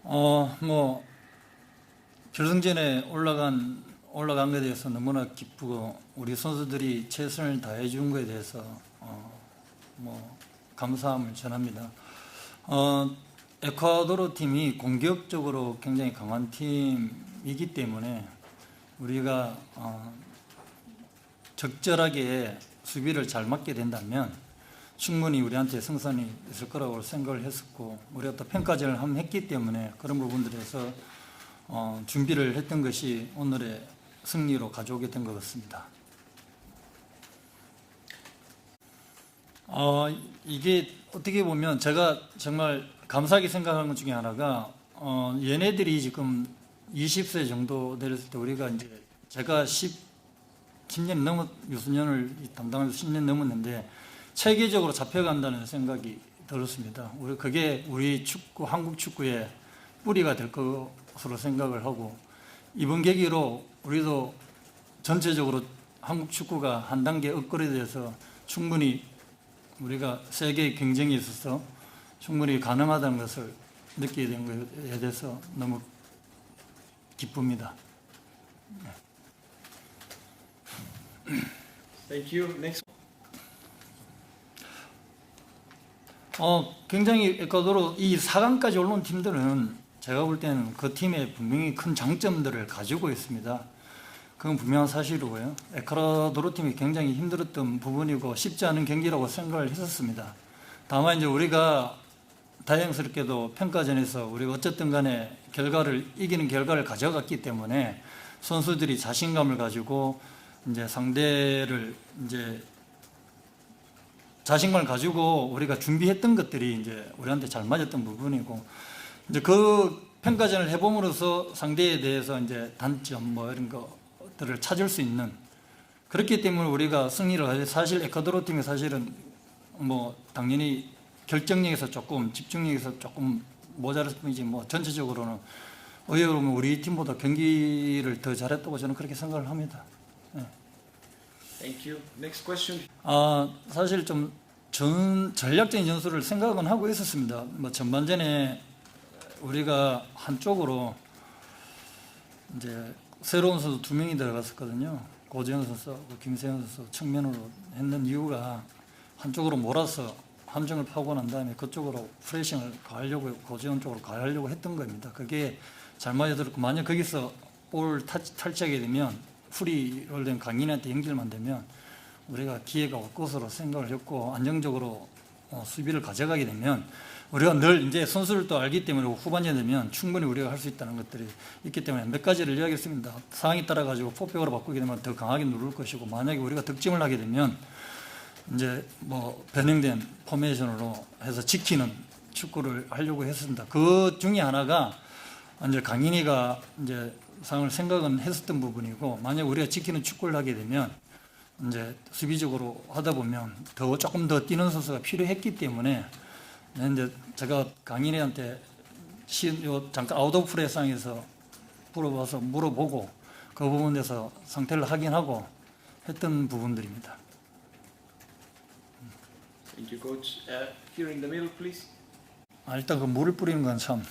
뭐 결승전에 올라간 것에 대해서 너무나 기쁘고 우리 선수들이 최선을 다해 준 것에 대해서 뭐 감사함을 전합니다. 에콰도르 팀이 공격적으로 굉장히 강한 팀이기 때문에 우리가 적절하게 수비를 잘 맞게 된다면 충분히 우리한테 승산이 있을 거라고 생각을 했었고, 우리가 또 평가전을 한번 했기 때문에 그런 부분들에서 준비를 했던 것이 오늘의 승리로 가져오게 된 것 같습니다. 이게 어떻게 보면 제가 정말 감사하게 생각하는 것 중에 하나가, 얘네들이 지금 20세 정도 되었을 때 우리가 이제 제가 10년 유소년을 담당하면서 10년 넘었는데 체계적으로 잡혀간다는 생각이 들었습니다. 그게 우리 축구, 한국 축구의 뿌리가 될 것으로 생각을 하고, 이번 계기로 우리도 전체적으로 한국 축구가 한 단계 업그레이드돼서 충분히 우리가 세계 경쟁에 있어서 충분히 가능하다는 것을 느끼게 된 것에 대해서 너무 기쁩니다. Thank you. Next. 굉장히 에콰도르 이 4강까지 올라온 팀들은 제가 볼 때는 그 팀에 분명히 큰 장점들을 가지고 있습니다. 그건 분명한 사실이고요. 에콰도르 팀이 굉장히 힘들었던 부분이고 쉽지 않은 경기라고 생각을 했었습니다. 다만 이제 우리가 다행스럽게도 평가전에서 우리가 어쨌든 간에 이기는 결과를 가져갔기 때문에 선수들이 자신감을 가지고 이제 상대를 이제 자신감을 가지고 우리가 준비했던 것들이 이제 우리한테 잘 맞았던 부분이고, 이제 그 평가전을 해봄으로써 상대에 대해서 이제 단점 뭐 이런 것들을 찾을 수 있는, 그렇기 때문에 우리가 승리를 하죠. 사실 에콰도르 팀이 사실은 뭐 당연히 결정력에서 조금, 집중력에서 조금 모자랄 뿐이지 뭐 전체적으로는 어떻게 보면 우리 팀보다 경기를 더 잘했다고 저는 그렇게 생각을 합니다. 네. Thank you. Next question. 사실 좀 전략적인 전술을 생각은 하고 있었습니다. 뭐 전반전에 우리가 한쪽으로 이제 새로운 선수 2명이 들어갔었거든요. 고재현 선수, 김세현 선수 측면으로 했는 이유가 한쪽으로 몰아서 함정을 파고 난 다음에 그쪽으로 프레싱을 가하려고, 고재현 쪽으로 가하려고 했던 겁니다. 그게 잘 맞아들었고, 만약 거기서 볼 탈취하게 되면 프리를 된 강인한테 연결만 되면 우리가 기회가 올 것으로 생각을 했고, 안정적으로 수비를 가져가게 되면 우리가 늘 이제 선수를 또 알기 때문에 후반전이 되면 충분히 우리가 할 수 있다는 것들이 있기 때문에 몇 가지를 이야기했습니다. 상황에 따라 가지고 포백으로 바꾸게 되면 더 강하게 누를 것이고, 만약에 우리가 득점을 하게 되면 이제 뭐 변형된 포메이션으로 해서 지키는 축구를 하려고 했습니다. 그 중에 하나가 이제 강인이가 이제 상을 생각은 했었던 부분이고, 만약 우리가 지키는 축구를 하게 되면 이제 수비적으로 하다 보면 조금 더 뛰는 선수가 필요했기 때문에 이제 제가 강인이한테 잠깐 아웃 오브 플레이 상에서 물어보고 그 부분에서 상태를 확인하고 했던 부분들입니다. Thank you, coach. Here in the middle, please. 일단 그 물을 뿌리는 건 참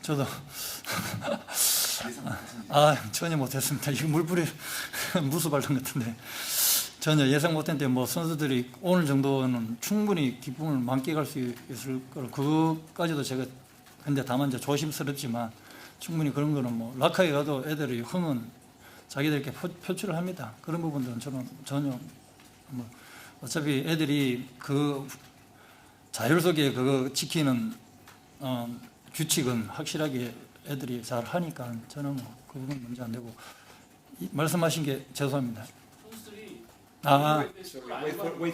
저도 전혀 못했습니다. 이거 물 뿌리 무수 발동 같은데 전혀 예상 못했는데, 뭐 선수들이 오늘 정도는 충분히 기쁨을 만끽할 수 있을 거로, 그것까지도 제가 근데 다만 이제 조심스럽지만 충분히 그런 거는 뭐 락하게 가도 애들이 흥은 자기들께 표출을 합니다. 그런 부분들은 저는 전혀 뭐 어차피 애들이 그 자율 속에 그거 지키는 규칙은 확실하게 애들이 잘 하니까 저는 뭐 그 부분 문제 안 되고. 말씀하신 게 죄송합니다. Wait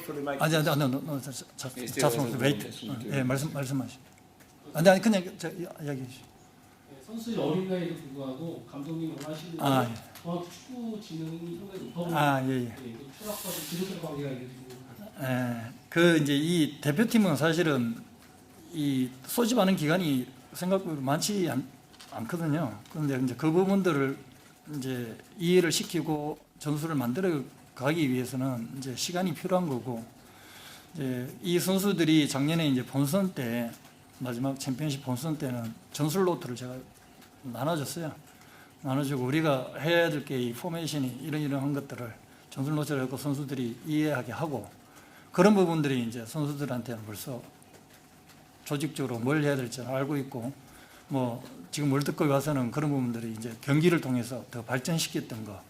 for the mic. 예, 말씀하시. 아니 그냥 이야기해 주시죠. 선수의 어린 나이에도 불구하고 감독님이 원하시는 정확히 축구 지능이 상당히 높아 보이는 철학과 지속적 관계가 있는. 그 이제 이 대표팀은 사실은 이 소집하는 기간이 생각보다 많지 않거든요. 그런데 이제 그 부분들을 이제 이해를 시키고 전술을 만들어 가기 위해서는 이제 시간이 필요한 거고, 이제 이 선수들이 작년에 이제 본선 때 마지막 챔피언십 본선 때는 전술 노트를 제가 나눠줬어요. 나눠주고 우리가 해야 될 게 이 포메이션이 이런 것들을 전술 노트를 갖고 선수들이 이해하게 하고 그런 부분들이 이제 선수들한테는 벌써 조직적으로 뭘 해야 될지 알고 있고 뭐 지금 월드컵에 와서는 그런 부분들이 이제 경기를 통해서 더 발전시켰던 거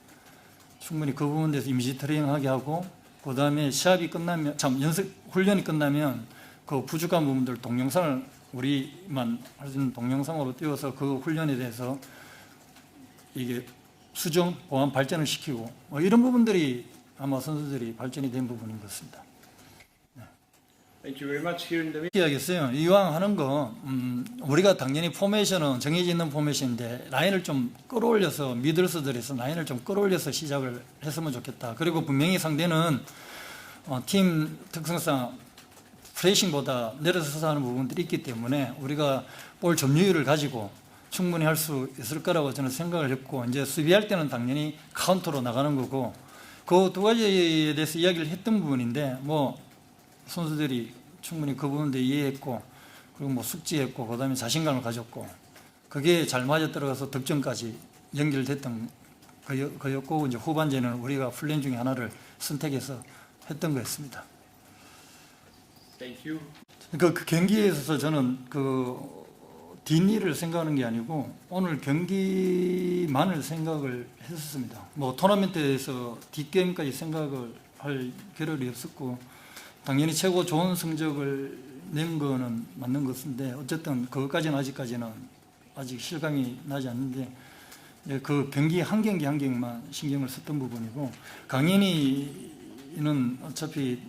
충분히 그 부분에 대해서 이미지 트레이닝하게 하고 그 다음에 시합이 끝나면 연습 훈련이 끝나면 그 부족한 부분들 동영상을 우리만 할 수 있는 동영상으로 띄워서 그 훈련에 대해서 이게 수정, 보완, 발전을 시키고 뭐 이런 부분들이 아마 선수들이 발전이 된 부분인 것 같습니다. Thank you very much. Here in the middle. 이야기했어요. 이왕 하는 거 우리가 당연히 포메이션은 정해져 있는 포메이션인데 라인을 좀 끌어올려서 미들스들에서 라인을 좀 끌어올려서 시작을 했으면 좋겠다. 그리고 분명히 상대는 팀 특성상 프레싱보다 내려서서 하는 부분들이 있기 때문에 우리가 볼 점유율을 가지고 충분히 할 수 있을 거라고 저는 생각을 했고 이제 수비할 때는 당연히 카운터로 나가는 거고 그 두 가지에 대해서 이야기를 했던 부분인데 뭐 선수들이 충분히 그 부분도 이해했고 그리고 뭐 숙지했고 그 다음에 자신감을 가졌고 그게 잘 맞아 들어가서 득점까지 연결됐던 거였고 이제 후반전에는 우리가 훈련 중에 하나를 선택해서 했던 거였습니다. Thank you. 그 경기에 있어서 저는 그 뒷일을 생각하는 게 아니고 오늘 경기만을 생각을 했었습니다. 뭐 토너먼트에서 뒷게임까지 생각을 할 겨를이 없었고 당연히 최고 좋은 성적을 낸 거는 맞는 것인데 어쨌든 그것까지는 아직까지는 아직 실감이 나지 않는데 그 경기 한 경기 한 경기만 신경을 썼던 부분이고 강인이는 어차피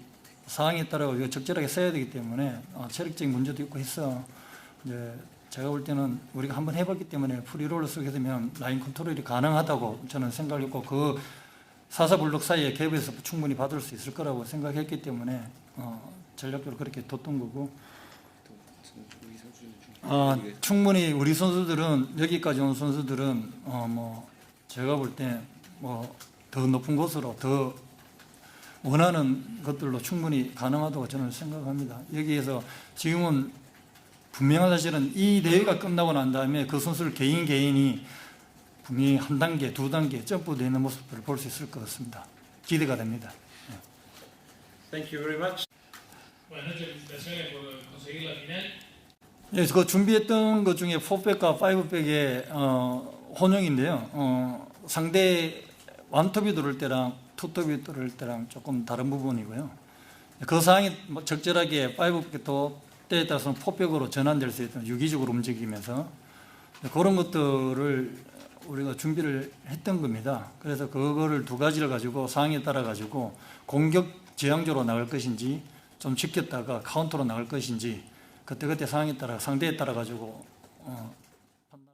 상황에 따라 이거 적절하게 써야 되기 때문에 체력적인 문제도 있고 해서 이제 제가 볼 때는 우리가 한번 해봤기 때문에 프리롤을 쓰게 되면 라인 컨트롤이 가능하다고 저는 생각을 했고 그 사사블록 사이에 갭에서 충분히 받을 수 있을 거라고 생각했기 때문에 전략적으로 그렇게 뒀던 거고 충분히 우리 선수들은 여기까지 온 선수들은 뭐 제가 볼 때 뭐 더 높은 곳으로 더 원하는 것들로 충분히 가능하다고 저는 생각합니다. 여기에서 지금은 분명한 사실은 이 대회가 끝나고 난 다음에 그 선수들 개인이 분명히 한 단계, 두 단계 점프되는 모습들을 볼 수 있을 것 같습니다. 기대가 됩니다. Thank you very much. Buenas noches, felicitaciones por conseguir la final. 예, 그 준비했던 것 중에 4백과 5백의 혼용인데요. 상대 완톱이 들어올 때랑 투톱이 들어올 때랑 조금 다른 부분이고요. 그 상황이 적절하게 5백도 때에 따라서는 4백으로 전환될 수 있도록 유기적으로 움직이면서 그런 것들을 우리가 준비를 했던 겁니다. 그래서 그거를 두 가지를 가지고 상황에 따라 가지고 공격 지향적으로 나갈 것인지 좀 지켰다가 카운터로 나갈 것인지 그때 상황에 따라 상대에 따라 가지고